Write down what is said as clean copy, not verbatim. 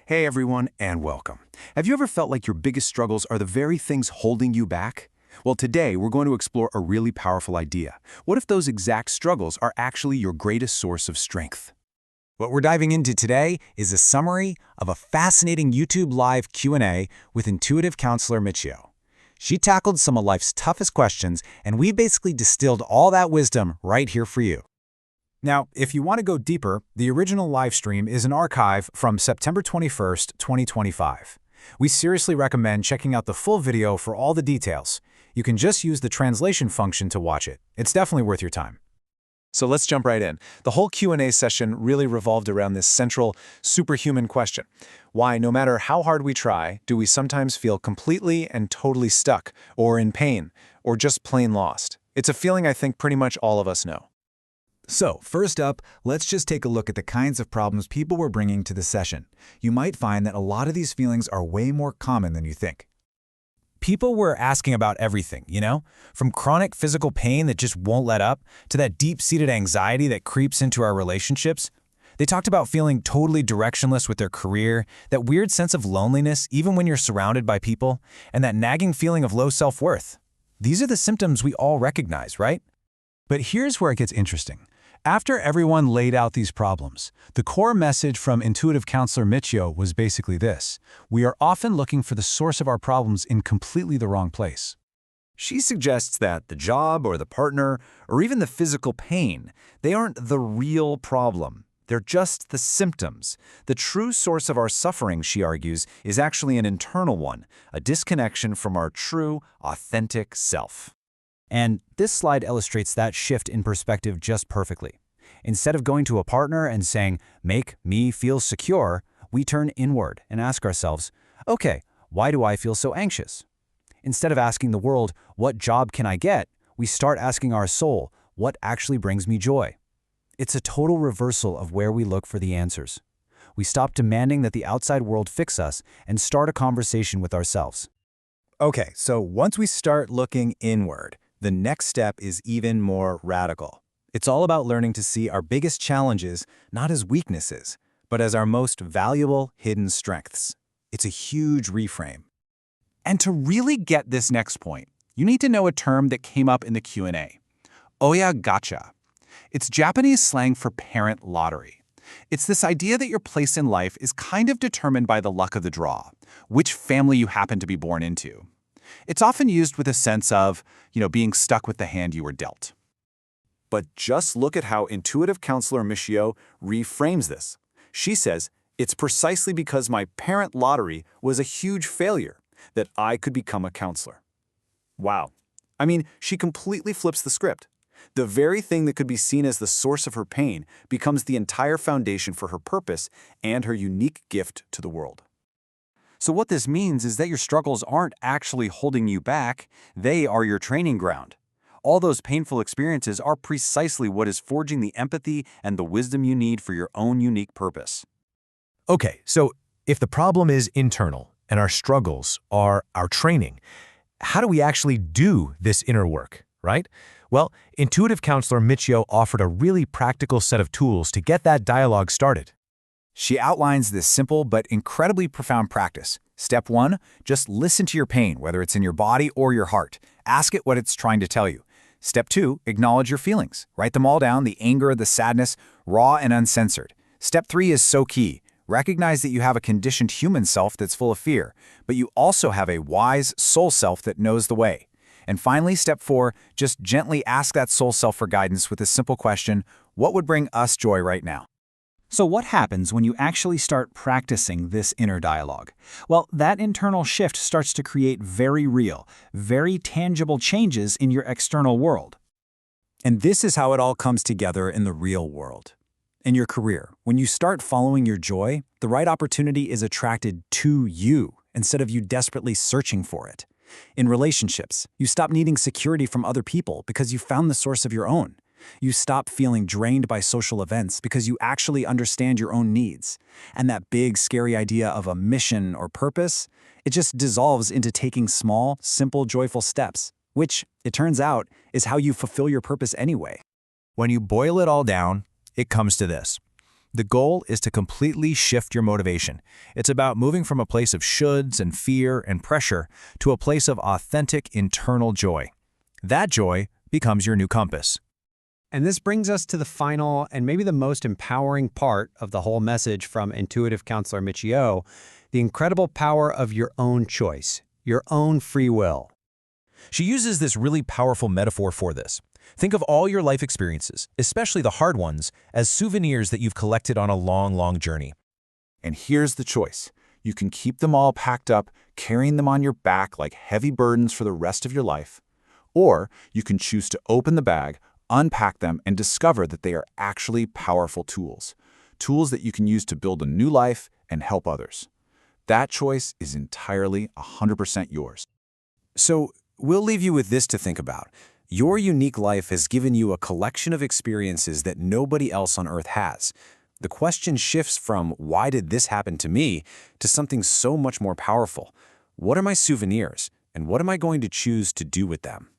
Hey everyone, and welcome. Have you ever felt like your biggest struggles are the very things holding you back? Well, today we're going to explore a really powerful idea. What if those exact struggles are actually your greatest source of strength? What we're diving into today is a summary of a fascinating YouTube Live Q&A with intuitive counselor Michiyo. She tackled some of life's toughest questions, and we basically distilled all that wisdom right here for you. Now, if you want to go deeper, the original live stream is an archive from September 21st, 2025. We seriously recommend checking out the full video for all the details. You can just use the translation function to watch it. It's definitely worth your time. So let's jump right in. The whole Q&A session really revolved around this central, superhuman question. Why, no matter how hard we try, do we sometimes feel completely and totally stuck, or in pain, or just plain lost? It's a feeling I think pretty much all of us know. So, first up, let's just take a look at the kinds of problems people were bringing to the session. You might find that a lot of these feelings are way more common than you think. People were asking about everything, from chronic physical pain that just won't let up, to that deep-seated anxiety that creeps into our relationships. They talked about feeling totally directionless with their career, that weird sense of loneliness even when you're surrounded by people, and that nagging feeling of low self-worth. These are the symptoms we all recognize, right? But here's where it gets interesting. After everyone laid out these problems, the core message from intuitive counselor Michiyo was basically this: we are often looking for the source of our problems in completely the wrong place. She suggests that the job or the partner or even the physical pain, they aren't the real problem. They're just the symptoms. The true source of our suffering, she argues, is actually an internal one, a disconnection from our true, authentic self. And this slide illustrates that shift in perspective just perfectly. Instead of going to a partner and saying, "Make me feel secure," we turn inward and ask ourselves, "Okay, why do I feel so anxious?" Instead of asking the world, "What job can I get?" we start asking our soul, "What actually brings me joy?" It's a total reversal of where we look for the answers. We stop demanding that the outside world fix us and start a conversation with ourselves. Okay, so once we start looking inward, the next step is even more radical. It's all about learning to see our biggest challenges not as weaknesses, but as our most valuable hidden strengths. It's a huge reframe. And to really get this next point, you need to know a term that came up in the Q&A. Oya gacha. It's Japanese slang for parent lottery. It's this idea that your place in life is kind of determined by the luck of the draw, which family you happen to be born into. It's often used with a sense of, being stuck with the hand you were dealt. But just look at how intuitive counselor Michiyo reframes this. She says, it's precisely because my parent lottery was a huge failure that I could become a counselor. Wow. I mean, she completely flips the script. The very thing that could be seen as the source of her pain becomes the entire foundation for her purpose and her unique gift to the world. So what this means is that your struggles aren't actually holding you back, they are your training ground. All those painful experiences are precisely what is forging the empathy and the wisdom you need for your own unique purpose. Okay, so if the problem is internal and our struggles are our training, how do we actually do this inner work, right? Well, intuitive counselor Michiyo offered a really practical set of tools to get that dialogue started. She outlines this simple but incredibly profound practice. Step 1, just listen to your pain, whether it's in your body or your heart. Ask it what it's trying to tell you. Step 2, acknowledge your feelings. Write them all down, the anger, the sadness, raw and uncensored. Step 3 is so key. Recognize that you have a conditioned human self that's full of fear, but you also have a wise soul self that knows the way. And finally, step 4, just gently ask that soul self for guidance with a simple question: what would bring us joy right now? So what happens when you actually start practicing this inner dialogue? Well, that internal shift starts to create very real, very tangible changes in your external world. And this is how it all comes together in the real world. In your career, when you start following your joy, the right opportunity is attracted to you instead of you desperately searching for it. In relationships, you stop needing security from other people because you found the source of your own. You stop feeling drained by social events because you actually understand your own needs. And that big, scary idea of a mission or purpose, it just dissolves into taking small, simple, joyful steps, which, it turns out, is how you fulfill your purpose anyway. When you boil it all down, it comes to this. The goal is to completely shift your motivation. It's about moving from a place of shoulds and fear and pressure to a place of authentic internal joy. That joy becomes your new compass. And this brings us to the final and maybe the most empowering part of the whole message from intuitive counselor Michiyo, the incredible power of your own choice, your own free will. She uses this really powerful metaphor for this. Think of all your life experiences, especially the hard ones, as souvenirs that you've collected on a long, long journey. And here's the choice. You can keep them all packed up, carrying them on your back like heavy burdens for the rest of your life. Or you can choose to open the bag, unpack them, and discover that they are actually powerful tools. Tools that you can use to build a new life and help others. That choice is entirely 100% yours. So, we'll leave you with this to think about. Your unique life has given you a collection of experiences that nobody else on Earth has. The question shifts from "why did this happen to me?" to something so much more powerful. What are my souvenirs, and what am I going to choose to do with them?